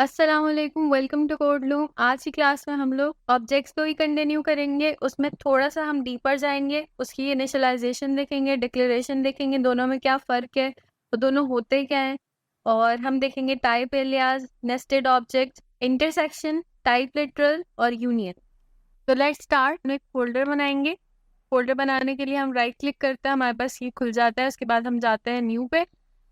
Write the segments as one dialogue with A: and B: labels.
A: अस्सलाम वालेकुम, welcome to कोडलूम। आज की क्लास में हम लोग ऑब्जेक्ट्स को ही कंटिन्यू करेंगे। उसमें थोड़ा सा हम डीपर जाएंगे, उसकी इनिशियलाइजेशन देखेंगे, डिक्लेरेशन देखेंगे, दोनों में क्या फ़र्क है, वो दोनों होते क्या हैं। और हम देखेंगे type alias, nested object, intersection, type literal और यूनियन। तो लेट्स स्टार्ट। हम एक फोल्डर बनाएंगे। फोल्डर बनाने के लिए हम राइट क्लिक करते हैं, हमारे पास ये खुल जाता है। उसके बाद हम जाते हैं न्यू पे,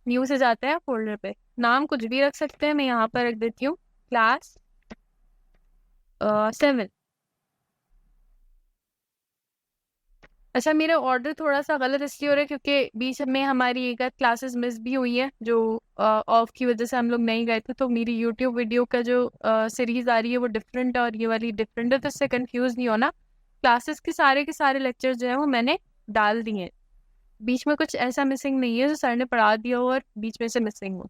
A: न्यू से जाते हैं फोल्डर पे। नाम कुछ भी रख सकते हैं, मैं यहाँ पर रख देती हूँ क्लास 7। अच्छा, मेरा ऑर्डर थोड़ा सा गलत इसलिए हो रहा है क्योंकि बीच में हमारी एक आध क्लासेस मिस भी हुई है, जो ऑफ की वजह से हम लोग नहीं गए थे। तो मेरी यूट्यूब वीडियो का जो सीरीज आ रही है वो डिफरेंट है और ये वाली डिफरेंट है, तो इससे कंफ्यूज नहीं होना। क्लासेस के सारे लेक्चर जो है वो मैंने डाल दिए हैं। बीच में कुछ ऐसा मिसिंग नहीं है जो सर ने पढ़ा दिया हो और बीच में से मिसिंग हो।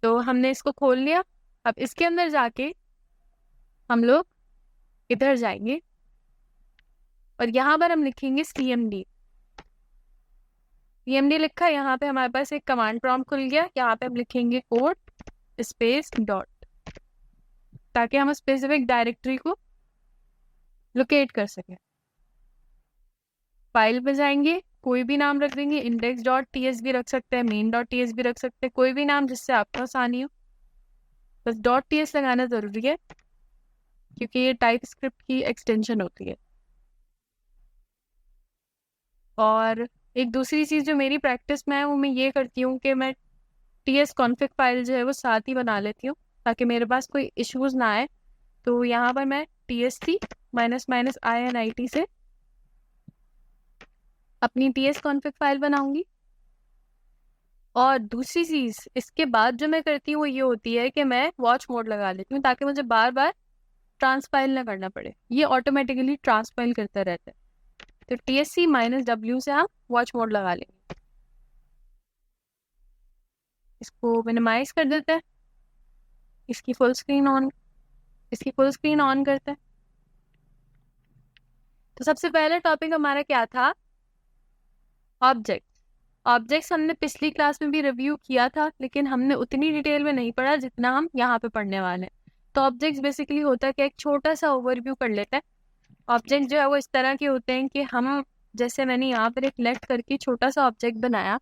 A: तो हमने इसको खोल लिया। अब इसके अंदर जाके हम लोग इधर जाएंगे और यहाँ पर हम लिखेंगे CMD। CMD लिखा, यहाँ पे हमारे पास एक कमांड प्रॉम्प्ट खुल गया। यहाँ पे हम लिखेंगे कोड स्पेस डॉट, ताकि हम स्पेसिफिक डायरेक्टरी को लोकेट कर सकें। फाइल पे जाएंगे, कोई भी नाम रख देंगे, index.ts भी रख सकते हैं, main.ts भी रख सकते हैं, कोई भी नाम जिससे आपको आसानी हो। बस .ts लगाना जरूरी है क्योंकि ये टाइप स्क्रिप्ट की एक्सटेंशन होती है। और एक दूसरी चीज़ जो मेरी प्रैक्टिस में है वो मैं ये करती हूँ कि मैं TS कॉन्फ़िग फाइल जो है वो साथ ही बना लेती हूँ ताकि मेरे पास कोई इश्यूज ना आए। तो यहाँ पर मैं TST --init से अपनी TS कॉन्फ़िग फाइल बनाऊंगी। और दूसरी चीज़ इसके बाद जो मैं करती हूँ वो ये होती है कि मैं वॉच मोड लगा लेती हूँ ताकि मुझे बार बार ट्रांसपाइल ना करना पड़े, ये ऑटोमेटिकली ट्रांसपाइल करता रहता है। तो TSC-W से हम वॉच मोड लगा लेंगे। इसको मिनिमाइज कर देते हैं, इसकी फुल स्क्रीन ऑन करते हैं। तो सबसे पहले टॉपिक हमारा क्या था? ऑब्जेक्ट्स हमने पिछली क्लास में भी रिव्यू किया था, लेकिन हमने उतनी डिटेल में नहीं पढ़ा जितना हम यहाँ पे पढ़ने वाले हैं। तो ऑब्जेक्ट्स बेसिकली होता है कि एक छोटा सा ओवरव्यू कर लेते हैं। ऑब्जेक्ट जो है वो इस तरह के होते हैं कि हम, जैसे मैंने यहाँ पर एक लेफ्ट करके छोटा सा ऑब्जेक्ट बनाया,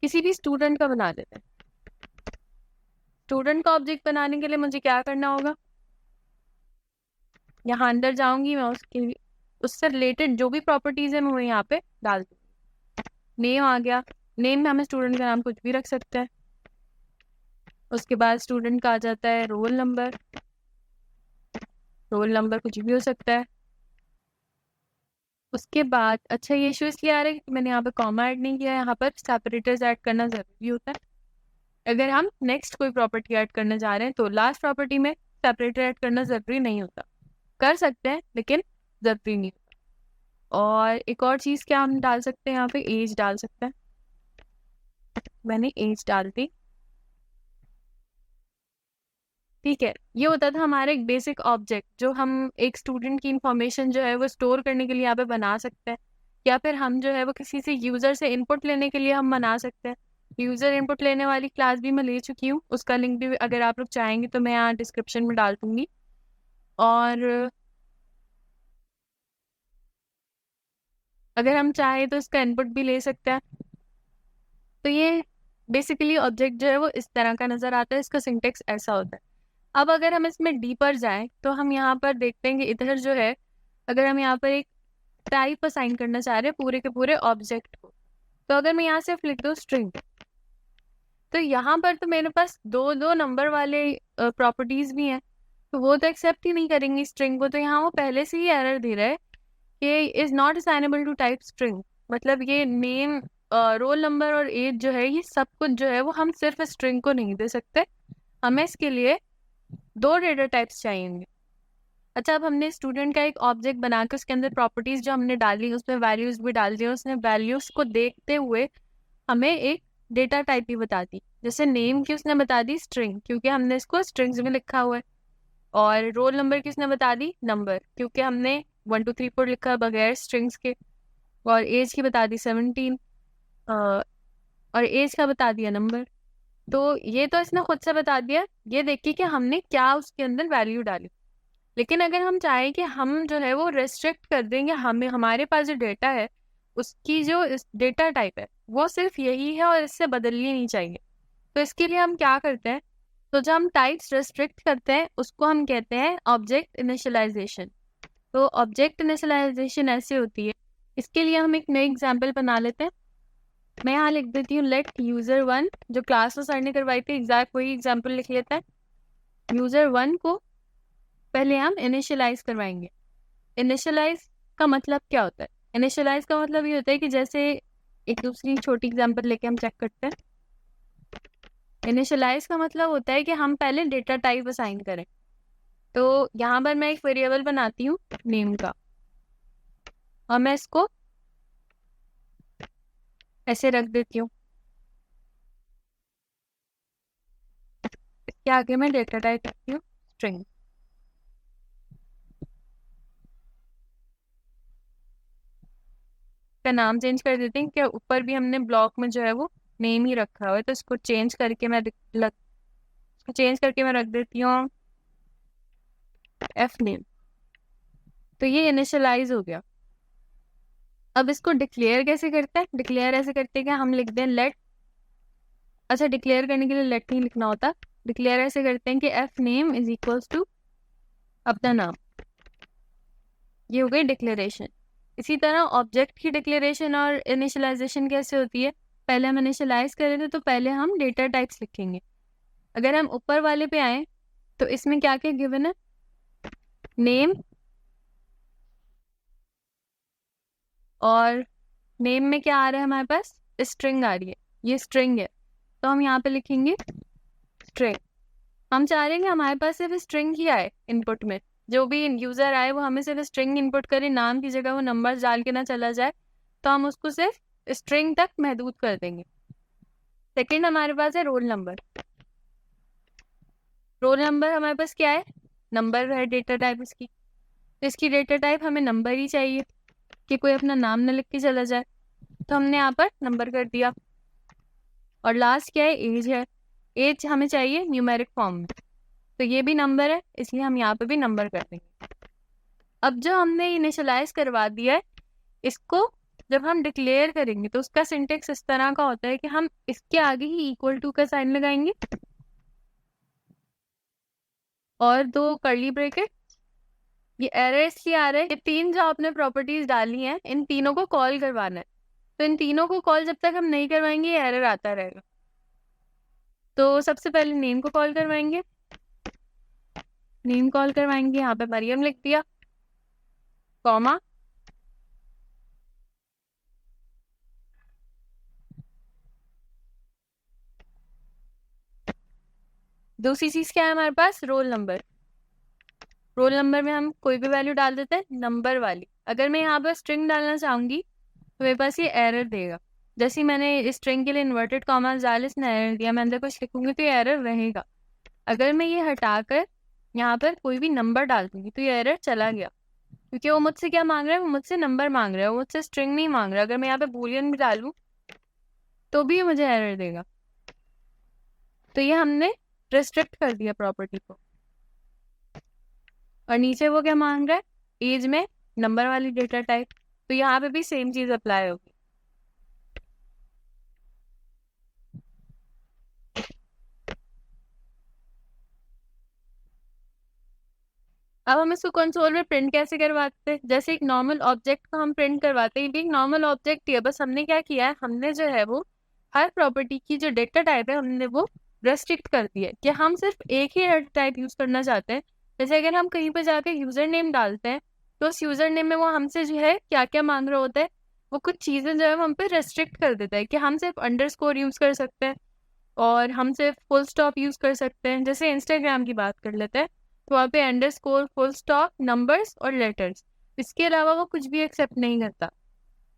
A: किसी भी स्टूडेंट का बना देते हैं। स्टूडेंट का ऑब्जेक्ट बनाने के लिए मुझे क्या करना होगा? यहाँ अंदर जाऊंगी मैं, उससे रिलेटेड जो भी प्रॉपर्टीज है मैं वो यहाँ पे डाल दूंगी। नेम आ गया, नेम में हमें स्टूडेंट का नाम कुछ भी रख सकते हैं। उसके बाद स्टूडेंट का आ जाता है रोल नंबर कुछ भी हो सकता है। उसके बाद अच्छा, ये इशू इसलिए आ रहा है कि मैंने यहाँ पे कॉमा ऐड नहीं किया है। यहाँ पर सेपरेटर्स ऐड करना जरूरी होता है अगर हम नेक्स्ट कोई प्रॉपर्टी ऐड करने जा रहे हैं। तो लास्ट प्रॉपर्टी में सेपरेटर ऐड करना जरूरी नहीं होता, कर सकते हैं लेकिन जरूरी नहीं होता। और एक और चीज क्या हम डाल सकते हैं, यहाँ पे एज डाल सकते हैं। मैंने एज डाल दी, ठीक है। ये होता था हमारा एक बेसिक ऑब्जेक्ट जो हम एक स्टूडेंट की इंफॉर्मेशन जो है वो स्टोर करने के लिए यहाँ पे बना सकते हैं, या फिर हम जो है वो किसी से यूजर से इनपुट लेने के लिए हम बना सकते हैं। यूजर इनपुट लेने वाली क्लास भी मैं ले चुकी हूँ, उसका लिंक भी अगर आप लोग चाहेंगे तो मैं यहाँ डिस्क्रिप्शन में डाल दूंगी। और अगर हम चाहें तो इसका इनपुट भी ले सकते हैं। तो ये बेसिकली ऑब्जेक्ट जो है वो इस तरह का नजर आता है, इसका सिंटेक्स ऐसा होता है। अब अगर हम इसमें डीपर जाएं तो हम यहाँ पर देखते हैं कि इधर जो है, अगर हम यहाँ पर एक टाइप असाइन करना चाह रहे हैं पूरे के पूरे ऑब्जेक्ट को, तो अगर मैं यहाँ से लिख दूँ स्ट्रिंग, तो यहाँ पर तो मेरे पास दो दो नंबर वाले प्रॉपर्टीज भी हैं, तो वो तो एक्सेप्ट ही नहीं करेंगी स्ट्रिंग को। तो यहाँ वो पहले से ही एरर दे रहा है कि is not assignable to type string. मतलब ये नेम, रोल नंबर और एज जो है, ये सब कुछ जो है वो हम सिर्फ स्ट्रिंग को नहीं दे सकते, हमें इसके लिए दो डेटा टाइप्स चाहिए। अच्छा, अब हमने स्टूडेंट का एक ऑब्जेक्ट बना के उसके अंदर प्रॉपर्टीज जो हमने डाली उसमें वैल्यूज भी डाल दी, उसने वैल्यूज को देखते हुए हमें एक डेटा टाइप भी बता दी। जैसे नेम की उसने बता दी स्ट्रिंग, क्योंकि हमने इसको स्ट्रिंग्स में लिखा हुआ है। और रोल नंबर की उसने बता दी नंबर, क्योंकि हमने 1 2 3 4 लिखा बगैर स्ट्रिंग्स के। और एज की बता दी 17, और एज का बता दिया नंबर। तो ये तो इसने खुद से बता दिया, ये देखिए कि हमने क्या उसके अंदर वैल्यू डाली। लेकिन अगर हम चाहें कि हम जो है वो रेस्ट्रिक्ट कर देंगे, हमें हमारे पास जो डेटा है उसकी जो डेटा टाइप है वो सिर्फ यही है और इससे बदलनी नहीं चाहिए, तो इसके लिए हम क्या करते हैं, तो जब हम टाइप्स रेस्ट्रिक्ट करते हैं उसको हम कहते हैं ऑब्जेक्ट इनिशियलाइजेशन। तो ऑब्जेक्ट इनिशियलाइजेशन ऐसे होती है, इसके लिए हम एक नई एग्जाम्पल बना लेते हैं। मैं यहाँ लिख देती हूँ लेट यूजर वन, जो क्लास में सर ने करवाई थी एग्जैक्ट वही एग्जाम्पल लिख लेते हैं। यूजर वन को पहले हम इनिशियलाइज करवाएंगे। इनिशियलाइज का मतलब क्या होता है? इनिशियलाइज का मतलब ये होता है कि जैसे एक दूसरी छोटी एग्जाम्पल लेके हम चेक करते हैं। इनिशियलाइज का मतलब होता है कि हम पहले डेटा टाइप असाइन करें। तो यहाँ पर मैं एक वेरिएबल बनाती हूँ नेम का, और मैं इसको ऐसे रख देती हूँ, इसके आगे मैं डेटा टाइप रखती हूँ स्ट्रिंग। का नाम चेंज कर देते हैं कि ऊपर भी हमने ब्लॉक में जो है वो नेम ही रखा हुआ है, तो इसको चेंज करके मैं रख देती हूँ एफ नेम। तो ये इनिशियलाइज हो गया। अब इसको डिक्लेयर कैसे करते हैं? डिक्लेयर ऐसे करते हैं कि हम लिख दें लेट, अच्छा डिक्लेयर करने के लिए लेट नहीं लिखना होता, डिक्लेयर ऐसे करते हैं कि F name is equals to अपना नाम। ये हो गई डिक्लेरेशन। इसी तरह ऑब्जेक्ट की डिक्लेरेशन और इनिशियलाइजेशन कैसे होती है? पहले हम इनिशियलाइज कर रहे थे तो पहले हम डेटा टाइप्स लिखेंगे। अगर हम ऊपर वाले पे आए तो इसमें क्या क्या गिवन है? नेम, और नेम में क्या आ रहा है हमारे पास? स्ट्रिंग आ रही है, ये स्ट्रिंग है, तो हम यहाँ पे लिखेंगे स्ट्रिंग। हम चाह रहे हैं कि हमारे पास सिर्फ स्ट्रिंग ही आए इनपुट में, जो भी यूजर आए वो हमें सिर्फ स्ट्रिंग इनपुट करे, नाम की जगह वो नंबर्स डाल के ना चला जाए, तो हम उसको सिर्फ स्ट्रिंग तक महदूद कर देंगे। सेकंड हमारे पास है रोल नंबर। रोल नंबर हमारे पास क्या है? नंबर है डेटा टाइप इसकी, तो इसकी डेटा टाइप हमें नंबर ही चाहिए कि कोई अपना नाम न लिख के चला जाए, तो हमने यहाँ पर नंबर कर दिया। और लास्ट क्या है? एज है। एज हमें चाहिए न्यूमेरिक फॉर्म में, तो ये भी नंबर है, इसलिए हम यहाँ पे भी नंबर कर देंगे। अब जो हमने इनिशियलाइज करवा दिया है, इसको जब हम डिक्लेयर करेंगे तो उसका सिंटेक्स इस तरह का होता है कि हम इसके आगे ही इक्वल टू का साइन लगाएंगे और दो कर्ली ब्रैकेट। ये एरर इसलिए आ रहा है, ये तीन जो आपने प्रॉपर्टीज डाली हैं इन तीनों को कॉल करवाना है, तो इन तीनों को कॉल जब तक हम नहीं करवाएंगे ये एरर आता रहेगा। तो सबसे पहले नेम को कॉल करवाएंगे, नेम कॉल करवाएंगे, यहाँ पे मरियम लिख दिया, कॉमा, दूसरी चीज क्या है हमारे पास? Roll number. रोल नंबर में हम कोई भी वैल्यू डाल देते हैं नंबर वाली। अगर मैं यहाँ पर स्ट्रिंग डालना चाहूंगी तो मेरे पास ये एरर देगा, जैसे ही मैंने इस स्ट्रिंग के लिए इन्वर्टेड कॉमास डाले इसने एरर दिया, मैं अंदर कुछ लिखूंगी तो ये एरर रहेगा। अगर मैं ये हटाकर यहाँ पर कोई भी नंबर डाल दूंगी तो ये एरर चला गया, क्योंकि वो मुझसे क्या मांग रहा है? वो मुझसे नंबर मांग रहा है, वो मुझसे स्ट्रिंग नहीं मांग रहा है। अगर मैं यहाँ पे बूलियन भी डालूं तो भी मुझे एरर देगा। तो ये हमने रिस्ट्रिक्ट कर दिया प्रॉपर्टी को। और नीचे वो क्या मांग रहा है? एज में नंबर वाली डेटा टाइप, तो यहाँ पे भी सेम चीज अप्लाई होगी। अब हम इसको कंसोल में प्रिंट कैसे करवाते हैं? जैसे एक नॉर्मल ऑब्जेक्ट को हम प्रिंट करवाते हैं, ये भी एक नॉर्मल ऑब्जेक्ट ही है, बस हमने क्या किया है, हमने जो है वो हर प्रॉपर्टी की जो डेटा टाइप है हमने वो रेस्ट्रिक्ट कर दिया है कि हम सिर्फ एक ही डेटा टाइप यूज करना चाहते हैं। जैसे अगर हम कहीं पर जाकर यूजर नेम डालते हैं तो उस यूजर नेम में वो हमसे जो है क्या क्या मांग रहा होता है, वो कुछ चीजें जो है वो हम पे रेस्ट्रिक्ट कर देता है कि हम सिर्फ अंडरस्कोर यूज कर सकते हैं और हम सिर्फ फुल स्टॉप यूज कर सकते हैं। जैसे इंस्टाग्राम की बात कर लेते हैं तो वहाँ पे अंडरस्कोर, फुल स्टॉप, नंबर्स और लेटर्स, इसके अलावा वो कुछ भी एक्सेप्ट नहीं करता,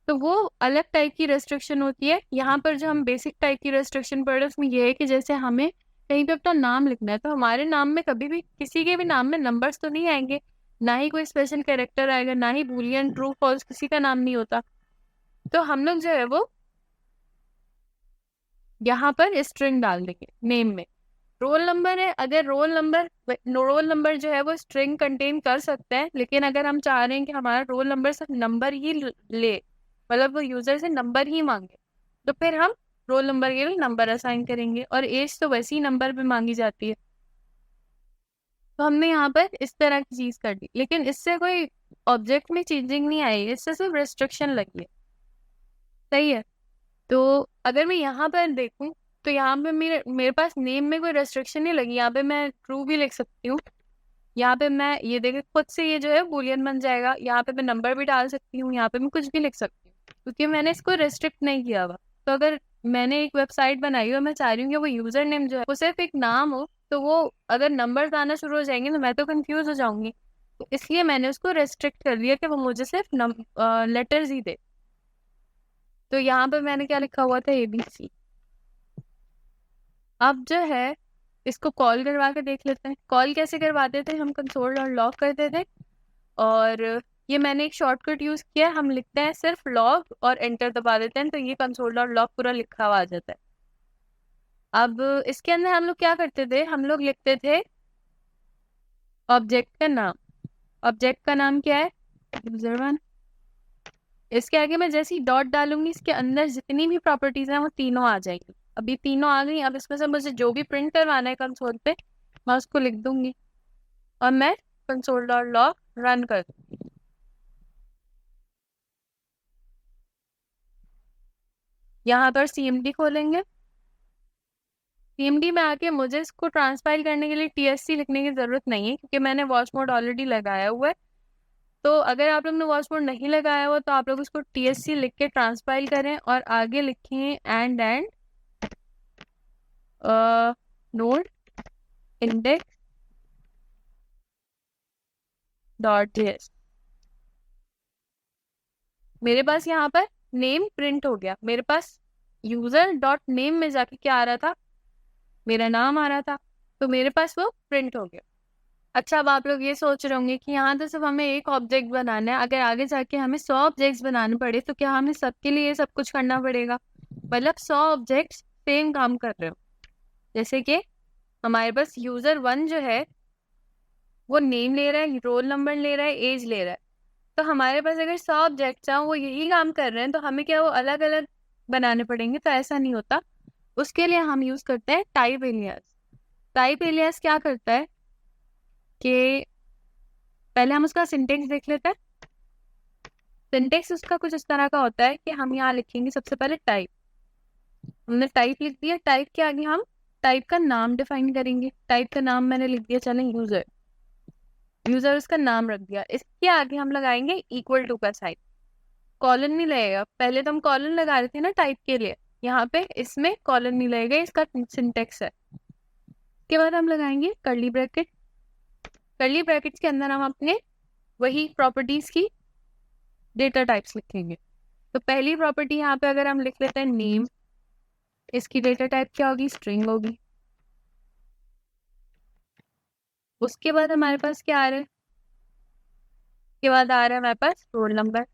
A: तो वो अलग टाइप की रेस्ट्रिक्शन होती है। यहाँ पर जो हम बेसिक टाइप की रेस्ट्रिक्शन पढ़ रहे हैं उसमें यह है कि जैसे हमें कहीं पे अपना नाम लिखना है तो हमारे नाम में कभी भी किसी के भी नाम में नंबर्स तो नहीं आएंगे, ना ही कोई स्पेशल कैरेक्टर आएगा, ना ही बूलियन ट्रू फॉल्स, किसी का नाम नहीं होता। तो हम लोग जो है वो यहाँ पर स्ट्रिंग डाल देंगे नेम में। रोल नंबर है, अगर रोल नंबर जो है वो स्ट्रिंग कंटेन कर सकते हैं, लेकिन अगर हम चाह रहे हैं कि हमारा रोल नंबर सिर्फ नंबर ही ले, मतलब वो यूजर से नंबर ही मांगे, तो फिर हम रोल नंबर के लिए नंबर असाइन करेंगे, और एज तो वैसे ही नंबर पे मांगी जाती है। तो हमने यहाँ पर इस तरह की चीज कर दी, लेकिन इससे कोई ऑब्जेक्ट में चेंजिंग नहीं आई है, इससे सिर्फ रेस्ट्रिक्शन लगी है। सही है। तो अगर मैं यहाँ पर देखूं, तो यहाँ पे मेरे मेरे पास नेम में कोई रेस्ट्रिक्शन नहीं लगी, यहाँ पे मैं ट्रू भी लिख सकती हूँ। यहाँ पे मैं ये देखे खुद से ये जो है बूलियन बन जाएगा, यहाँ पे मैं नंबर भी डाल सकती हूँ, यहाँ पे मैं कुछ भी लिख सकती हूँ, क्योंकि मैंने इसको रेस्ट्रिक्ट नहीं किया हुआ। तो अगर मैंने एक वेबसाइट बनाई है और मैं चाह रही हूँ कि वो यूजर नेम जो है वो सिर्फ एक नाम हो, तो वो अगर नंबर आना शुरू हो जाएंगे तो मैं तो कंफ्यूज हो जाऊंगी। तो इसलिए मैंने उसको रेस्ट्रिक्ट कर दिया कि वो मुझे सिर्फ लेटर्स ही दे। तो यहाँ पे मैंने क्या लिखा हुआ था, ABC। अब जो है इसको कॉल करवा के देख लेते हैं। कॉल कैसे करवाते थे, हम कंसोल और लॉग करते थे, और ये मैंने एक शॉर्टकट यूज किया है, हम लिखते हैं सिर्फ लॉग और एंटर दबा देते हैं, तो ये कंसोल और लॉग पूरा लिखा हुआ आ जाता है। अब इसके अंदर हम लोग क्या करते थे, हम लोग लिखते थे ऑब्जेक्ट का नाम। ऑब्जेक्ट का नाम क्या है, यूजर1। इसके आगे मैं जैसे ही डॉट डालूंगी, इसके अंदर जितनी भी प्रॉपर्टीज हैं वो तीनों आ जाएंगी। अब ये तीनों आ गई, अब इसमें से मुझे जो भी प्रिंट करवाना है कंसोल पे, मैं उसको लिख दूंगी, और मैं कंसोल डॉट लॉग रन कर दूंगी। यहाँ पर CMD खोलेंगे। CMD में आके मुझे इसको ट्रांसफाइल करने के लिए TSC लिखने की जरूरत नहीं है, क्योंकि मैंने वॉच मोड ऑलरेडी लगाया हुआ है। तो अगर आप लोग ने वॉच मोड नहीं लगाया हुआ, तो आप लोग इसको TSC लिख के ट्रांसफाइल करें, और आगे लिखें एंड नोड इंडेक्स .js। मेरे पास यहाँ पर नेम प्रिंट हो गया, मेरे पास यूजर डॉट नेम में जाके क्या आ रहा था, मेरा नाम आ रहा था, तो मेरे पास वो प्रिंट हो गया। अच्छा, अब आप लोग ये सोच रहे होंगे कि यहाँ तो सिर्फ हमें एक ऑब्जेक्ट बनाना है, अगर आगे जाके हमें 100 ऑब्जेक्ट्स बनाने पड़े तो क्या हमें सबके लिए ये सब कुछ करना पड़ेगा? मतलब 100 ऑब्जेक्ट्स सेम काम कर रहे हो। जैसे कि हमारे पास यूजर1 जो है वो नेम ले रहा है, रोल नंबर ले रहा है, एज ले रहा है, तो हमारे पास अगर 100 ऑब्जेक्ट्स हैं वो यही काम कर रहे हैं, तो हमें क्या वो अलग अलग बनाने पड़ेंगे? तो ऐसा नहीं होता। उसके लिए हम यूज करते हैं टाइप एलियास। टाइप एलियास क्या करता है कि पहले हम उसका सिंटेक्स देख लेते हैं। सिंटेक्स उसका कुछ इस तरह का होता है कि हम यहाँ लिखेंगे सबसे पहले टाइप। हमने टाइप लिख दिया, टाइप के आगे हम टाइप का नाम डिफाइन करेंगे। टाइप का नाम मैंने लिख दिया, चलें यूजर। यूजर उसका नाम रख दिया, इसके आगे हम लगाएंगे इक्वल टू का साइन। कॉलन नहीं लगेगा, पहले तो हम कॉलन लगा रहे थे ना टाइप के लिए, यहाँ पे इसमें कॉलन नहीं लगेगा, इसका सिंटेक्स है। उसके बाद हम लगाएंगे कर्ली ब्रैकेट। कर्ली ब्रैकेट्स के अंदर हम अपने वही प्रॉपर्टीज की डेटा टाइप्स लिखेंगे। तो पहली प्रॉपर्टी यहाँ पे अगर हम लिख लेते हैं नेम, इसकी डेटा टाइप क्या होगी, स्ट्रिंग होगी। उसके बाद हमारे पास क्या आ रहा है, उसके बाद आ रहा है हमारे पास रोल नंबर,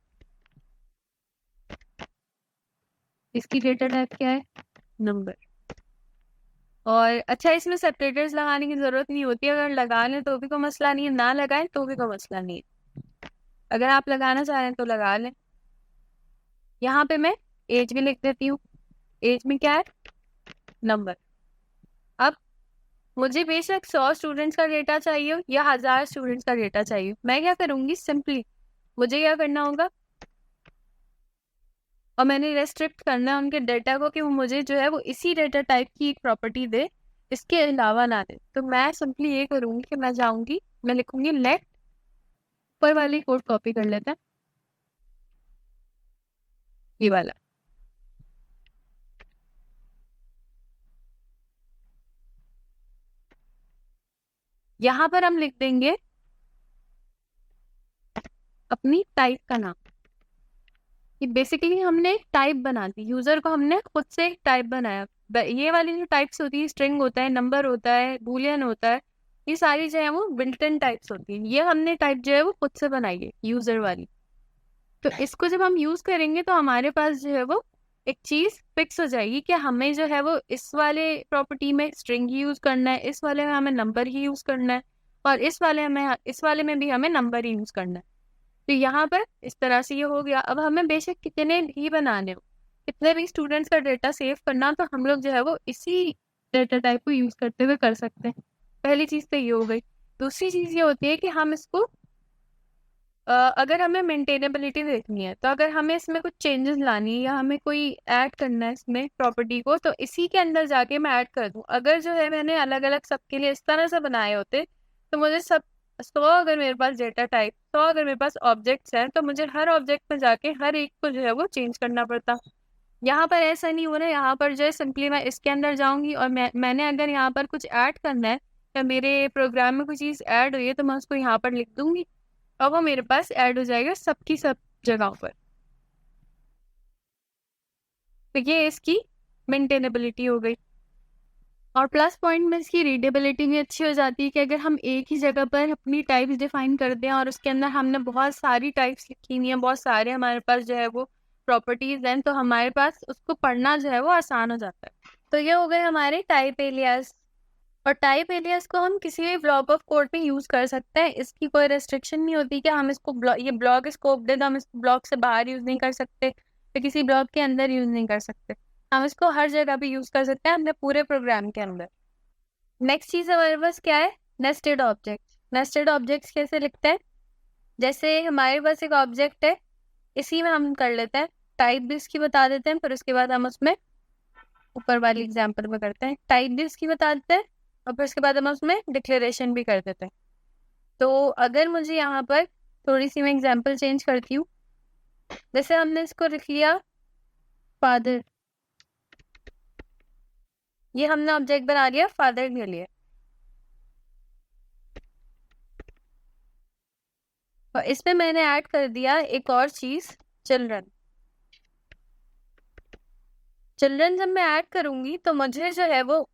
A: इसकी डेटा टाइप क्या है, नंबर। और अच्छा, इसमें सेपरेटर्स लगाने की जरूरत नहीं होती, अगर लगा लें तो भी कोई मसला नहीं है, ना लगाएं तो भी कोई मसला नहीं है। अगर आप लगाना चाह रहे हैं तो लगा लें। यहाँ पे मैं एज भी लिख देती हूँ, एज में क्या है, नंबर। अब मुझे बेशक 100 स्टूडेंट्स का डेटा चाहिए हो या 1000 स्टूडेंट्स का डेटा चाहिए, मैं क्या करूंगी, सिंपली मुझे क्या करना होगा, और मैंने रेस्ट्रिक्ट करना है उनके डेटा को कि वो मुझे जो है वो इसी डेटा टाइप की एक प्रॉपर्टी दे, इसके अलावा ना दे। तो मैं सिंपली ये करूंगी कि मैं जाऊंगी, मैं लिखूंगी लेट, ऊपर वाली कोड कॉपी कर लेते हैं, ये वाला। यहाँ पर हम लिख देंगे अपनी टाइप का नाम। ये बेसिकली हमने एक टाइप बना दी, यूजर को हमने खुद से एक टाइप बनाया। ये वाली जो टाइप्स होती है, स्ट्रिंग होता है, नंबर होता है, बूलियन होता है, ये सारी जो है वो बिल्ट इन टाइप्स होती है। ये हमने टाइप जो है वो खुद से बनाई है यूजर वाली। तो इसको जब हम यूज करेंगे तो हमारे पास जो है वो एक चीज फिक्स हो जाएगी कि हमें जो है वो इस वाले प्रॉपर्टी में स्ट्रिंग ही यूज करना है, इस वाले में हमें नंबर ही यूज करना है, और इस वाले में भी हमें नंबर ही यूज करना है। तो यहाँ पर इस तरह से ये हो गया। अब हमें बेशक कितने भी बनाने हो, कितने भी स्टूडेंट्स का डेटा सेव करना, तो हम लोग जो है वो इसी डेटा टाइप को यूज करते हुए कर सकते हैं। पहली चीज तो ये हो गई। दूसरी चीज ये होती है कि हम इसको अगर हमें मेंटेनेबिलिटी देखनी है, तो अगर हमें इसमें कुछ चेंजेस लानी है या हमें कोई ऐड करना है इसमें प्रॉपर्टी को, तो इसी के अंदर जाके मैं ऐड कर दूं। अगर जो है मैंने अलग अलग सबके लिए इस तरह से बनाए होते, तो मुझे सब 100 अगर मेरे पास डेटा टाइप, 100 अगर मेरे पास ऑब्जेक्ट्स हैं, तो मुझे हर ऑब्जेक्ट में जाके हर एक को जो है वो चेंज करना पड़ता। यहाँ पर ऐसा नहीं हो रहा है। यहाँ पर जो है सिंपली मैं इसके अंदर जाऊंगी और मैंने अगर यहाँ पर कुछ ऐड करना है या मेरे प्रोग्राम में कोई चीज़ ऐड हुई है, तो मैं उसको यहाँ पर लिख दूंगी और वो मेरे पास ऐड हो जाएगा सबकी सब जगहों पर। तो ये इसकी मेंटेनेबिलिटी हो गई। और प्लस पॉइंट में इसकी रीडेबिलिटी भी अच्छी हो जाती है कि अगर हम एक ही जगह पर अपनी टाइप्स डिफाइन कर दें और उसके अंदर हमने बहुत सारी टाइप्स लिखी हुई हैं, बहुत सारे हमारे पास जो है वो प्रॉपर्टीज हैं, तो हमारे पास उसको पढ़ना जो है वो आसान हो जाता है। तो ये हो गए हमारे टाइप एलियास। और टाइप एलियास को हम किसी भी ब्लॉक ऑफ कोड में यूज कर सकते हैं। इसकी कोई रेस्ट्रिक्शन नहीं होती कि हम इसको ये ब्लॉक स्कोप दे तो हम इसको ब्लॉक से बाहर यूज नहीं कर सकते, तो किसी ब्लॉक के अंदर यूज नहीं कर सकते। हम इसको हर जगह भी यूज कर सकते हैं अपने पूरे प्रोग्राम के अंदर। नेक्स्ट चीज हमारे पास क्या है? Nested object. नेस्टेड ऑब्जेक्ट्स कैसे लिखते हैं? जैसे हमारे पास एक ऑब्जेक्ट है, इसी में हम कर लेते हैं टाइप भी इसकी बता देते हैं, फिर उसके बाद हम उसमें ऊपर वाली एग्जांपल में करते हैं टाइप भी इसकी बता देते हैं, और फिर उसके बाद हम उसमें डिक्लेरेशन भी कर देते हैं। तो अगर मुझे यहाँ पर थोड़ी सी मैं एग्जांपल चेंज करती हूँ, जैसे हमने इसको लिख लिया फादर, ये हमने ऑब्जेक्ट बना लिया फादर के लिए, और इसमें मैंने ऐड कर दिया एक और चीज चिल्ड्रन। चिल्ड्रन जब मैं ऐड करूंगी तो मुझे जो है वो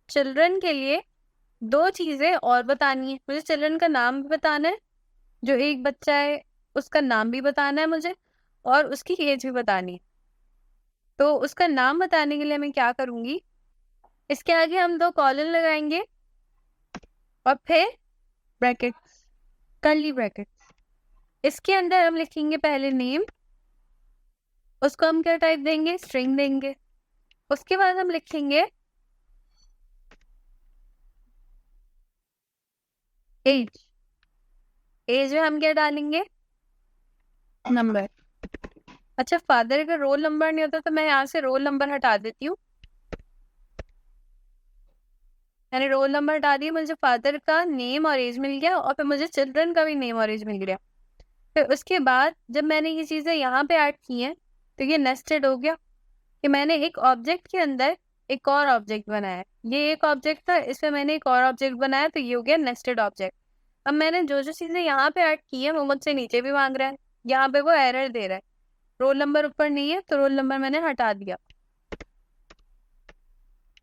A: चिल्ड्रन के लिए दो चीजें और बतानी है। मुझे चिल्ड्रन का नाम भी बताना है, जो एक बच्चा है उसका नाम भी बताना है मुझे, और उसकी एज भी बतानी है। तो उसका नाम बताने के लिए मैं क्या करूंगी, इसके आगे हम दो कॉलन लगाएंगे और फिर ब्रैकेट्स, कर्ली ब्रैकेट्स। इसके अंदर हम लिखेंगे पहले नेम, उसको हम क्या टाइप देंगे? स्ट्रिंग देंगे। उसके बाद हम लिखेंगे एज, एज में हम क्या डालेंगे? नंबर। अच्छा, फादर का रोल नंबर नहीं होता तो मैं यहाँ से रोल नंबर हटा देती हूँ। मैंने रोल नंबर हटा दिया, मुझे फादर का नेम और एज मिल गया, और फिर मुझे चिल्ड्रन का भी नेम और एज मिल गया। फिर उसके बाद जब मैंने ये चीजें यहाँ पे ऐड की हैं, तो ये नेस्टेड हो गया कि मैंने एक ऑब्जेक्ट के अंदर एक और ऑब्जेक्ट बनाया। ये एक ऑब्जेक्ट था, इसमें मैंने एक और ऑब्जेक्ट बनाया, तो ये हो गया नेस्टेड ऑब्जेक्ट। अब मैंने जो जो चीजें यहाँ पे ऐड की है वो मुझसे नीचे भी मांग रहा है। यहाँ पे वो एरर दे रहा है, रोल नंबर ऊपर नहीं है, तो रोल नंबर मैंने हटा दिया।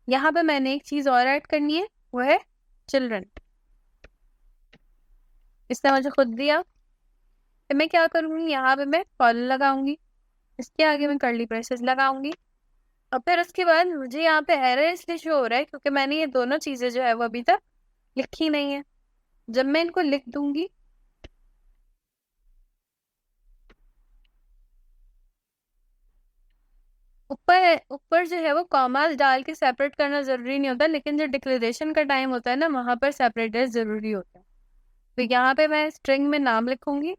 A: यहाँ पे मैंने एक चीज और ऐड करनी है, वो है चिल्ड्रन। इसने मुझे खुद दिया। फिर मैं क्या करूंगी, यहाँ पे मैं कॉलन लगाऊंगी, इसके आगे मैं कर्ली ब्रेसेस लगाऊंगी, और फिर उसके बाद मुझे यहाँ पे एरर इसलिए शो हो रहा है क्योंकि मैंने ये दोनों चीजें जो है वो अभी तक लिखी नहीं है। जब मैं इनको लिख दूंगी, ऊपर ऊपर जो है वो कॉमास डाल के सेपरेट करना जरूरी नहीं होता, लेकिन जो डिक्लेरेशन का टाइम होता है ना, वहां पर सेपरेटर जरूरी होता है। तो यहाँ पे मैं स्ट्रिंग में नाम लिखूंगी।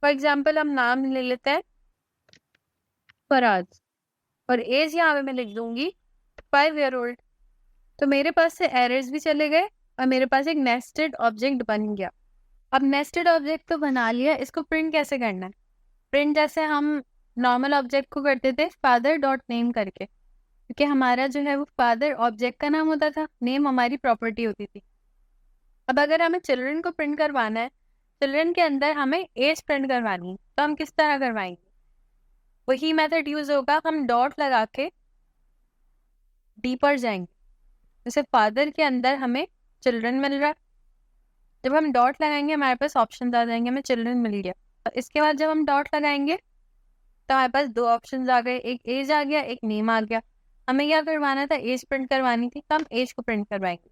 A: फॉर एग्जाम्पल हम नाम ले लेते हैं फराज, और एज यहाँ पे मैं लिख दूंगी 5 year old। तो मेरे पास से एरर्स भी चले गए और मेरे पास एक नेस्टेड ऑब्जेक्ट बन गया। अब नेस्टेड ऑब्जेक्ट तो बना लिया, इसको प्रिंट कैसे करना है? प्रिंट जैसे हम नॉर्मल ऑब्जेक्ट को करते थे फादर डॉट नेम करके, क्योंकि हमारा जो है वो फादर ऑब्जेक्ट का नाम होता था, नेम हमारी प्रॉपर्टी होती थी। अब अगर हमें चिल्ड्रन को प्रिंट करवाना है, चिल्ड्रन के अंदर हमें एज प्रिंट करवानी है, तो हम किस तरह करवाएंगे? वही मेथड यूज होगा, हम डॉट लगा के डीपर जाएंगे। जैसे फादर के अंदर हमें चिल्ड्रन मिल रहा है, जब हम डॉट लगाएंगे हमारे पास ऑप्शन आ जाएंगे, हमें चिल्ड्रन मिल गया। इसके बाद जब हम डॉट लगाएंगे तो हमारे पास दो ऑप्शंस आ गए, एक एज आ गया, एक नेम आ गया। हमें क्या करवाना था, एज प्रिंट करवानी थी, तो हम एज को प्रिंट करवाएंगे।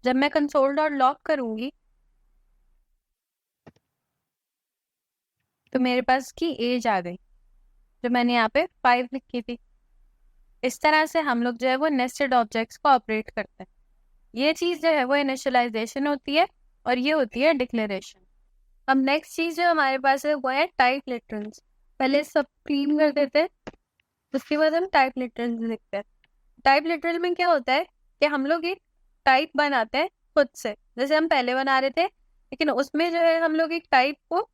A: जब मैं कंसोल डॉट लॉग करूंगी तो मेरे पास की एज आ गई, जो मैंने यहाँ पे 5 लिखी थी। इस तरह से हम लोग जो है वो नेस्टेड ऑब्जेक्ट्स को ऑपरेट करते हैं। ये चीज जो है वो इनिशियलाइजेशन होती है और ये होती है डिक्लेरेशन। अब नेक्स्ट चीज जो हमारे पास है वो है टाइप लिटरल्स। पहले सब क्लीन कर देते हैं, उसके बाद हम टाइप लिटरल्स लिखते हैं। टाइप लिटरल में क्या होता है कि हम लोग एक टाइप बनाते हैं खुद से, जैसे हम पहले बना रहे थे, लेकिन उसमें जो है हम लोग एक टाइप को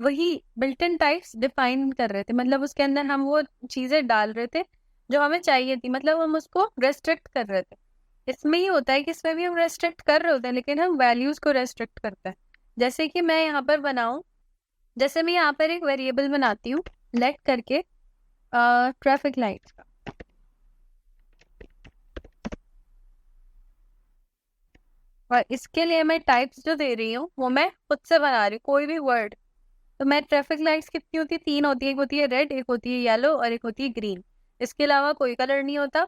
A: वही बिल्ट इन टाइप्स डिफाइन कर रहे थे, मतलब उसके अंदर हम वो चीजें डाल रहे थे जो हमें चाहिए थी, मतलब हम उसको रेस्ट्रिक्ट कर रहे थे। इसमें ही होता है कि इसमें भी हम रेस्ट्रिक्ट कर रहे होते हैं, लेकिन हम वैल्यूज को रेस्ट्रिक्ट करते हैं। जैसे कि मैं यहाँ पर बनाऊं, जैसे मैं यहाँ पर एक वेरिएबल बनाती हूँ लेट करके ट्रैफिक लाइट्स का, और इसके लिए मैं टाइप्स जो दे रही हूँ वो मैं खुद से बना रही हूँ, कोई भी वर्ड। तो मैं ट्रैफिक लाइट्स कितनी होती है, 3 होती है, एक होती है रेड, एक होती है येलो और एक होती है ग्रीन। इसके अलावा कोई कलर नहीं होता।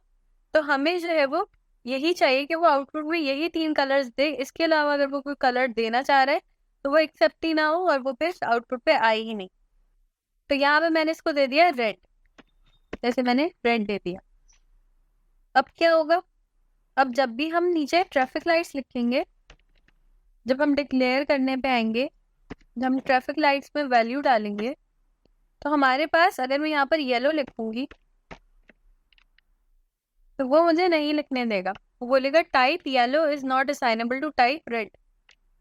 A: तो हमें जो है वो यही चाहिए कि वो आउटपुट में यही 3 कलर्स दे। इसके अलावा अगर वो कोई कलर देना चाह रहा है तो वो एक्सेप्ट ही ना हो और वो फिर आउटपुट पे आए ही नहीं। तो यहाँ पे मैंने इसको दे दिया रेड, जैसे मैंने रेड दे दिया। अब क्या होगा, अब जब भी हम नीचे ट्रैफिक लाइट्स लिखेंगे, जब हम डिक्लेयर करने पे आएंगे, जब हम ट्रैफिक लाइट्स में वैल्यू डालेंगे, तो हमारे पास अगर मैं यहाँ पर येलो लिखूंगी तो वो मुझे नहीं लिखने देगा। वो बोलेगा type yellow is not assignable to type red,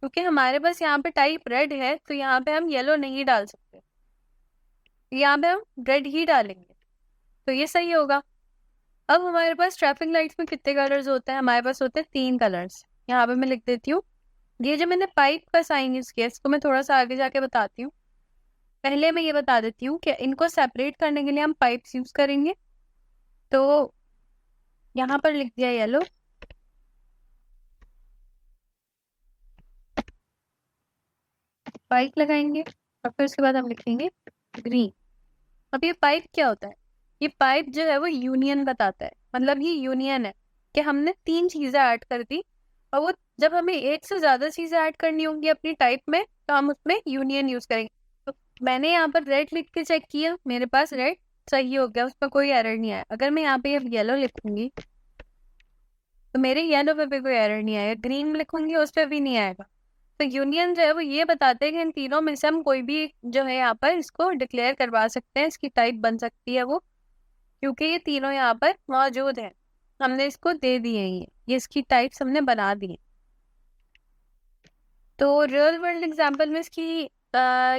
A: क्योंकि हमारे पास यहाँ पे टाइप रेड है, तो यहाँ पे हम येलो नहीं डाल सकते, यहाँ पे हम रेड ही डालेंगे। तो ये सही होगा। अब हमारे पास ट्रैफिक लाइट्स में कितने कलर्स होते हैं, हमारे पास होते हैं 3 कलर्स। यहाँ पे मैं लिख देती हूँ। ये जो मैंने पाइप का साइन यूज किया, इसको मैं थोड़ा सा आगे जाके बताती हूँ। पहले मैं ये बता देती हूँ कि इनको सेपरेट करने के लिए हम पाइप्स यूज करेंगे। तो यहाँ पर लिख दिया येलो, पाइप लगाएंगे और फिर उसके बाद हम लिखेंगे ग्रीन। अब ये पाइप क्या होता है, ये पाइप जो है वो यूनियन बताता है, मतलब ये यूनियन है कि हमने 3 चीजें ऐड कर दी, और वो जब हमें एक से ज्यादा चीजें ऐड करनी होंगी अपनी टाइप में तो हम उसमें यूनियन यूज करेंगे। तो मैंने यहाँ पर रेड लिख के चेक किया, मेरे पास रेड सही हो गया, उसमें कोई एरर नहीं आया। अगर मैं यहाँ पे येलो लिखूंगी तो मेरे येलो पे भी कोई एरर नहीं आएगा, ग्रीन लिखूंगी उस पर भी नहीं आएगा। तो यूनियन जो है वो ये बताते हैं कि इन तीनों में से हम कोई भी जो है यहाँ पर इसको डिक्लेयर करवा सकते हैं, इसकी टाइप बन सकती है वो, क्योंकि ये तीनों यहाँ पर मौजूद है, हमने इसको दे दिए हैं, ये इसकी टाइप्स हमने बना दी है। तो रियल वर्ल्ड एग्जांपल में इसकी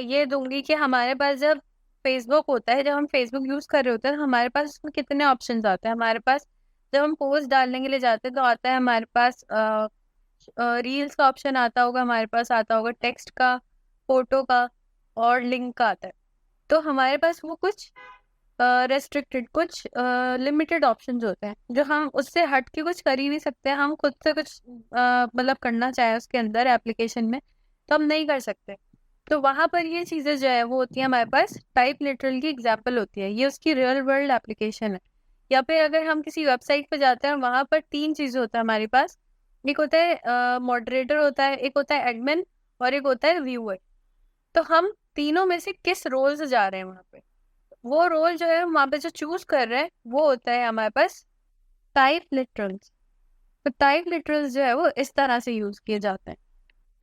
A: ये दूंगी कि हमारे पास जब फेसबुक होता है, जब हम फेसबुक यूज कर रहे होते हैं, तो हमारे पास उसमें कितने ऑप्शंस आते हैं। हमारे पास जब हम पोस्ट डालने के लिए जाते हैं तो आता है हमारे पास रील्स का ऑप्शन आता होगा, हमारे पास आता होगा टेक्स्ट का, फोटो का और लिंक का आता है। तो हमारे पास वो कुछ रेस्ट्रिक्टेड, कुछ लिमिटेड ऑप्शंस होते हैं जो हम उससे हट के कुछ कर ही नहीं सकते। हम खुद से कुछ मतलब करना चाहे उसके अंदर एप्लीकेशन में तो हम नहीं कर सकते। तो वहां पर ये चीजें जो है वो होती है हमारे पास टाइप लिटरल की एग्जाम्पल होती है, ये उसकी रियल वर्ल्ड एप्लीकेशन है। या फिर अगर हम किसी वेबसाइट पर जाते हैं वहां पर 3 चीजें होता है हमारे पास, एक होता है मॉडरेटर होता है, एक होता है एडमिन और एक होता है व्यूअर। तो हम तीनों में से किस रोल से जा रहे हैं वहां पे, वो रोल जो है हम वहां पे जो चूज कर रहे हैं वो होता है हमारे पास टाइप लिटरल्स। तो टाइप लिटरल्स जो है वो इस तरह से यूज किए जाते हैं।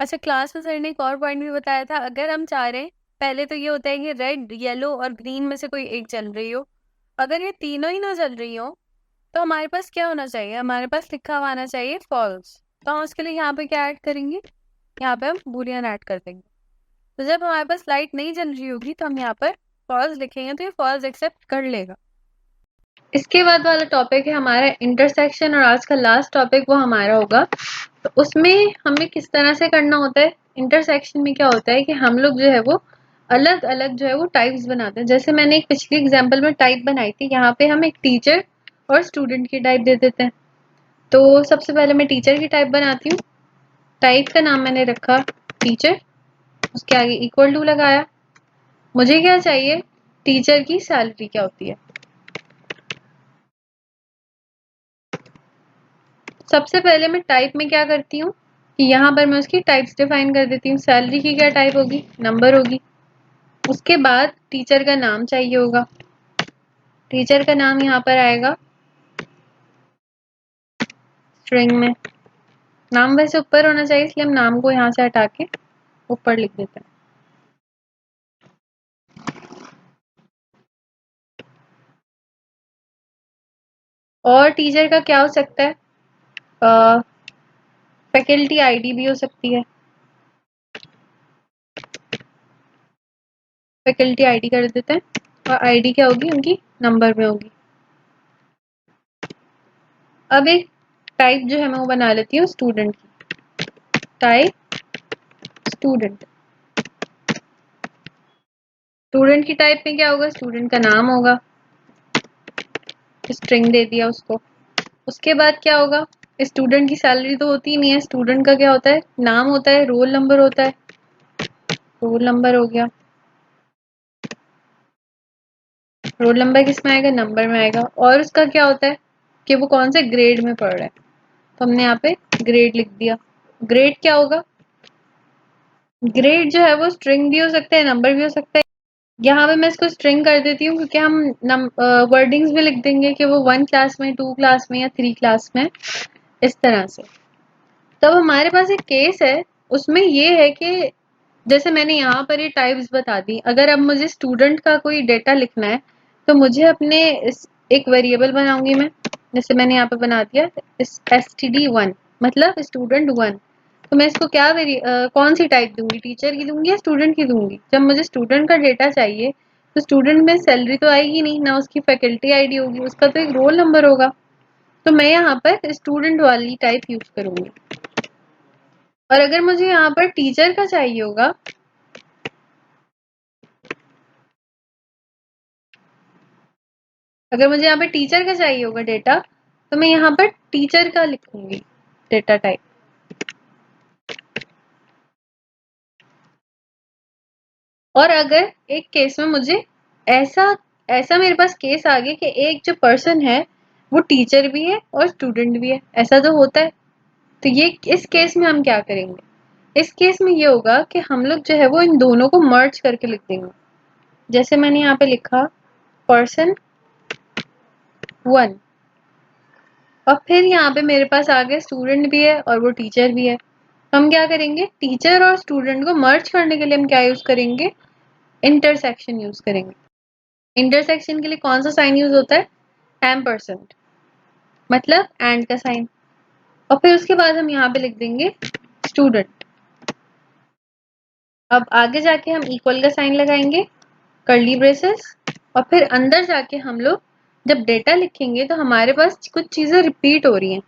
A: अच्छा, क्लास में सर ने एक और पॉइंट भी बताया था, अगर हम चाह रहे हैं, पहले तो ये होता है कि रेड येलो और ग्रीन में से कोई एक चल रही हो, अगर ये तीनों ही ना चल रही हो तो हमारे पास क्या होना चाहिए, हमारे पास लिखा हुआ आना चाहिए फॉल्स। तो हम उसके लिए यहाँ पे क्या ऐड करेंगे, यहाँ पे हम बूलियन ऐड कर देंगे। तो जब हमारे पास लाइट नहीं जल रही होगी तो हम यहाँ पर फॉल्स लिखेंगे, तो ये फॉल्स एक्सेप्ट कर लेगा। इसके बाद वाला टॉपिक है हमारा इंटरसेक्शन, और आज का लास्ट टॉपिक वो हमारा होगा। तो उसमें हमें किस तरह से करना होता है, इंटरसेक्शन में क्या होता है कि हम लोग जो है वो अलग अलग जो है वो टाइप्स बनाते हैं। जैसे मैंने एक पिछली एग्जांपल में टाइप बनाई थी, यहाँ पे हम एक टीचर और स्टूडेंट की टाइप दे देते हैं। तो सबसे पहले मैं टीचर की टाइप बनाती हूँ। टाइप का नाम मैंने रखा टीचर, उसके आगे इक्वल टू लगाया। मुझे क्या चाहिए, टीचर की सैलरी क्या होती है। सबसे पहले मैं टाइप में क्या करती हूँ कि यहाँ पर मैं उसकी टाइप्स डिफाइन कर देती हूँ। सैलरी की क्या टाइप होगी, नंबर होगी। उसके बाद टीचर का नाम चाहिए होगा। टीचर का नाम यहाँ पर आएगा स्ट्रिंग में। नाम वैसे ऊपर होना चाहिए, इसलिए हम नाम को यहाँ से हटा के ऊपर लिख देते हैं। और टीचर का क्या हो सकता है, फैकल्टी आईडी भी हो सकती है। फैकल्टी आईडी कर देते हैं, और आईडी क्या होगी उनकी, नंबर में होगी। अब एक टाइप जो है मैं वो बना लेती हूँ स्टूडेंट की। Type student. स्टूडेंट की टाइप में क्या होगा, स्टूडेंट का नाम होगा, स्ट्रिंग दे दिया उसको। उसके बाद क्या होगा, स्टूडेंट की सैलरी तो होती ही नहीं है। स्टूडेंट का क्या होता है, नाम होता है, रोल नंबर होता है। रोल नंबर हो गया। रोल नंबर किस में आएगा, नंबर में आएगा। और उसका क्या होता है कि वो कौन से ग्रेड में पढ़ रहा है, तो हमने यहाँ पे ग्रेड लिख दिया। ग्रेड क्या होगा, ग्रेड जो है वो स्ट्रिंग भी हो सकता है, नंबर भी हो सकता है। यहाँ पे मैं इसको स्ट्रिंग कर देती हूँ क्योंकि हम वर्डिंग्स भी लिख देंगे कि वो 1 क्लास में, 2 क्लास में या 3 क्लास में, इस तरह से। तब हमारे पास एक केस है, उसमें ये है कि जैसे मैंने यहाँ पर ये टाइप्स बता दी। अगर अब मुझे स्टूडेंट का कोई डेटा लिखना है तो मुझे अपने एक वेरिएबल बनाऊंगी मैं। जैसे मैंने यहाँ पे बना दिया std1, मतलब स्टूडेंट 1। तो मैं इसको क्या कौन सी टाइप दूंगी, टीचर की दूंगी या स्टूडेंट की दूंगी। जब मुझे स्टूडेंट का डेटा चाहिए तो स्टूडेंट में सैलरी तो आएगी नहीं, ना उसकी फैकल्टी आईडी होगी, उसका तो एक रोल नंबर होगा। तो मैं यहाँ पर स्टूडेंट वाली टाइप यूज करूंगी। और अगर मुझे यहाँ पर टीचर का चाहिए होगा, अगर मुझे यहाँ पे टीचर का चाहिए होगा डेटा, तो मैं यहाँ पर टीचर का लिखूंगी डेटा टाइप। और अगर एक केस में मुझे ऐसा ऐसा मेरे पास केस आ गया कि एक जो पर्सन है वो टीचर भी है और स्टूडेंट भी है, ऐसा तो होता है। तो ये इस केस में हम क्या करेंगे, इस केस में ये होगा कि हम लोग जो है वो इन दोनों को मर्ज करके लिख देंगे। जैसे मैंने यहाँ पे लिखा पर्सन 1, और फिर यहाँ पे मेरे पास आ गया स्टूडेंट भी है और वो टीचर भी है। तो हम क्या करेंगे, टीचर और स्टूडेंट को मर्ज करने के लिए हम क्या यूज करेंगे, इंटरसेक्शन यूज करेंगे। इंटरसेक्शन के लिए कौन सा साइन यूज होता है, एम्परसेंड, मतलब एंड का साइन। और फिर उसके बाद हम यहाँ पे लिख देंगे स्टूडेंट। अब आगे जाके हम इक्वल का साइन लगाएंगे, कर्ली ब्रेसेस, और फिर अंदर जाके हम लोग जब डेटा लिखेंगे तो हमारे पास कुछ चीजें रिपीट हो रही हैं।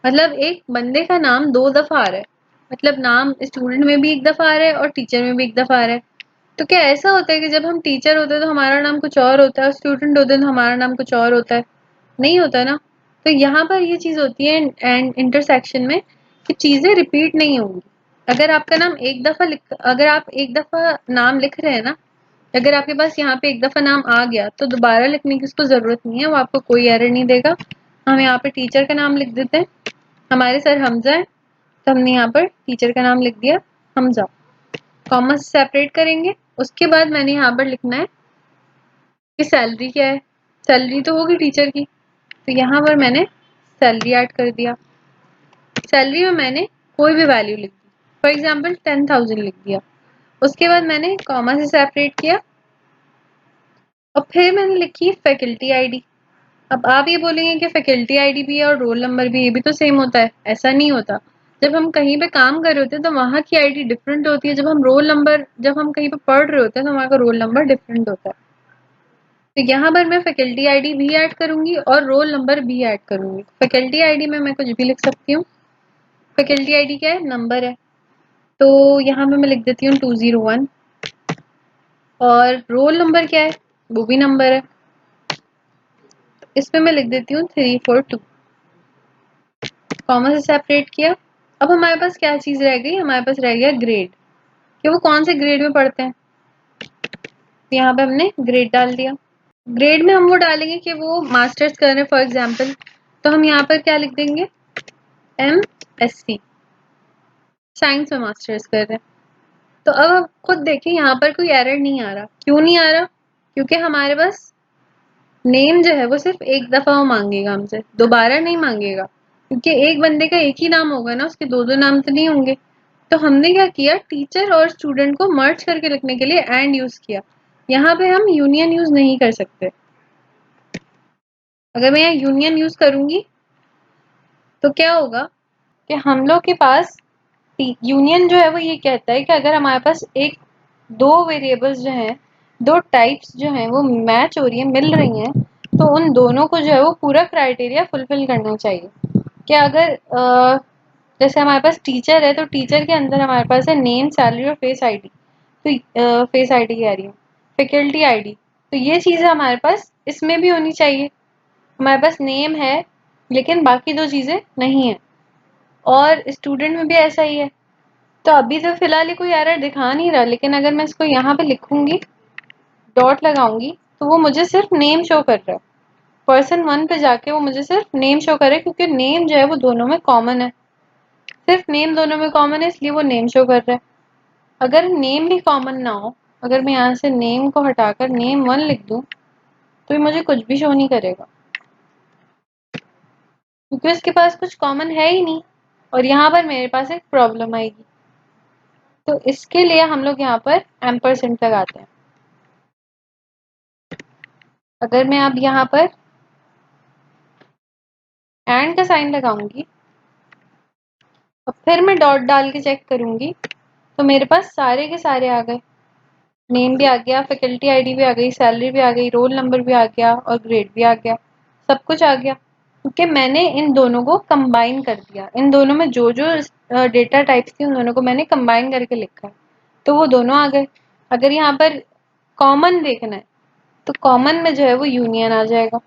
A: मतलब एक बंदे का नाम 2 दफा आ रहा है, मतलब नाम स्टूडेंट में भी एक दफा आ रहा है और टीचर में भी एक दफा आ रहा है। तो क्या ऐसा होता है कि जब हम टीचर होते हैं तो हमारा नाम कुछ और होता है, और स्टूडेंट होते हैं तो हमारा नाम कुछ और होता है, नहीं होता ना। तो यहाँ पर ये चीज होती है एंड इंटरसेक्शन में कि चीजें रिपीट नहीं होंगी। अगर आपका नाम एक दफा अगर आप एक दफा नाम लिख रहे हैं ना, अगर आपके पास यहाँ पे एक दफा नाम आ गया तो दोबारा लिखने की उसको जरूरत नहीं है, वो आपको कोई एरर नहीं देगा। हम यहाँ पे टीचर का नाम लिख देते हैं। हमारे सर हमजा है, तो हमने यहाँ पर टीचर का नाम लिख दिया हमजा। कॉमा से सेपरेट करेंगे। उसके बाद मैंने यहाँ पर लिखना है कि सैलरी क्या है। सैलरी तो होगी टीचर की, तो यहाँ पर मैंने सैलरी ऐड कर दिया। सैलरी में मैंने कोई भी वैल्यू लिख दी, फॉर एग्जाम्पल 10,000 लिख दिया। उसके बाद मैंने कॉमा से सेपरेट किया और फिर मैंने लिखी फैकल्टी आईडी। अब आप ये बोलेंगे कि फैकल्टी आईडी भी है और रोल नंबर भी, ये भी तो सेम होता है। ऐसा नहीं होता। जब हम कहीं पे काम कर रहे होते हैं तो वहाँ की आईडी डिफरेंट होती है। जब हम कहीं पे पढ़ रहे होते हैं तो वहाँ का रोल नंबर डिफरेंट होता है। तो यहाँ पर मैं फैकल्टी आईडी भी ऐड करूंगी और रोल नंबर भी ऐड करूंगी। फैकल्टी आईडी में मैं कुछ भी लिख सकती हूँ। फैकल्टी आईडी क्या है, नंबर है, तो यहाँ पे मैं लिख देती हूँ 201। और रोल नंबर क्या है, वो भी नंबर है, इसमें मैं लिख देती हूँ 342। कॉमा से सेपरेट किया। अब हमारे पास क्या चीज रह गई, हमारे पास रह गया ग्रेड, कि वो कौन से ग्रेड में पढ़ते हैं। तो यहाँ पे हमने ग्रेड डाल दिया। ग्रेड में हम वो डालेंगे कि वो मास्टर्स कर रहे हैं फॉर एग्जाम्पल, तो हम यहाँ पर क्या लिख देंगे, MSc, साइंस में मास्टर्स कर रहे हैं। तो अब आप खुद देखिए यहाँ पर कोई एरर नहीं आ रहा। क्यों नहीं आ रहा? क्योंकि हमारे पास नेम जो है वो सिर्फ एक दफा वो मांगेगा हमसे, दोबारा नहीं मांगेगा, क्योंकि एक बंदे का एक ही नाम होगा ना, उसके दो दो नाम तो नहीं होंगे। तो हमने क्या किया, टीचर और स्टूडेंट को मर्ज करके लिखने के लिए एंड यूज किया। यहाँ पे हम यूनियन यूज नहीं कर सकते। अगर मैं यहाँ यूनियन यूज करूंगी तो क्या होगा कि हम लोग के पास यूनियन जो है वो ये कहता है कि अगर हमारे पास एक दो वेरिएबल्स जो हैं, दो टाइप्स जो हैं वो मैच हो रही है, मिल रही हैं, तो उन दोनों को जो है वो पूरा क्राइटेरिया फुलफिल करना चाहिए। कि अगर जैसे हमारे पास टीचर है तो टीचर के अंदर हमारे पास है नेम, सैलरी और फेस आईडी। तो फेस आईडी कह रही हूँ, फैकल्टी आईडी। तो ये चीज़ें हमारे पास इसमें भी होनी चाहिए। हमारे पास नेम है लेकिन बाकी दो चीज़ें नहीं है, और स्टूडेंट में भी ऐसा ही है। तो अभी तो फिलहाल ये कोई एरर दिखा नहीं रहा, लेकिन अगर मैं इसको यहाँ पे लिखूंगी, डॉट लगाऊंगी, तो वो मुझे सिर्फ नेम शो कर रहा है। पर्सन 1 पे जाके वो मुझे सिर्फ नेम शो करे, क्योंकि नेम जो है वो दोनों में कॉमन है। सिर्फ नेम दोनों में कॉमन है, इसलिए वो नेम शो कर रहा है। अगर नेम भी कॉमन ना हो, अगर मैं यहाँ से नेम को हटाकर नेम 1 लिख दूँ, तो ये मुझे कुछ भी शो नहीं करेगा, क्योंकि उसके पास कुछ कॉमन है ही नहीं। और यहाँ पर मेरे पास एक प्रॉब्लम आएगी। तो इसके लिए हम लोग यहाँ पर एम्परसेंट लगाते हैं। अगर मैं अब यहाँ पर एंड का साइन लगाऊंगी और फिर मैं डॉट डाल के चेक करूंगी, तो मेरे पास सारे के सारे आ गए। नेम भी आ गया, फैकल्टी आईडी भी आ गई, सैलरी भी आ गई, रोल नंबर भी आ गया और ग्रेड भी आ गया। सब कुछ आ गया, क्योंकि मैंने इन दोनों को कंबाइन कर दिया। इन दोनों में जो जो डेटा टाइप्स थी उन दोनों को मैंने कंबाइन करके लिखा है, तो वो दोनों आ गए। अगर यहाँ पर कॉमन देखना है तो कॉमन में जो है वो यूनियन आ जाएगा।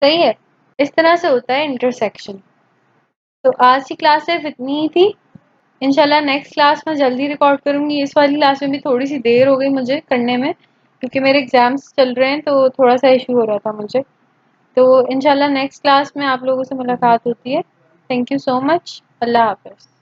A: सही है। इस तरह से होता है इंटरसेक्शन। तो आज की क्लास सिर्फ इतनी ही थी। इंशाल्लाह नेक्स्ट क्लास में जल्दी रिकॉर्ड करूंगी। इस वाली क्लास में भी थोड़ी सी देर हो गई मुझे करने में, क्योंकि मेरे एग्जाम्स चल रहे हैं, तो थोड़ा सा इशू हो रहा था मुझे। तो इंशाल्लाह नेक्स्ट क्लास में आप लोगों से मुलाकात होती है। Thank you so much. अल्लाह हाफ़िज़।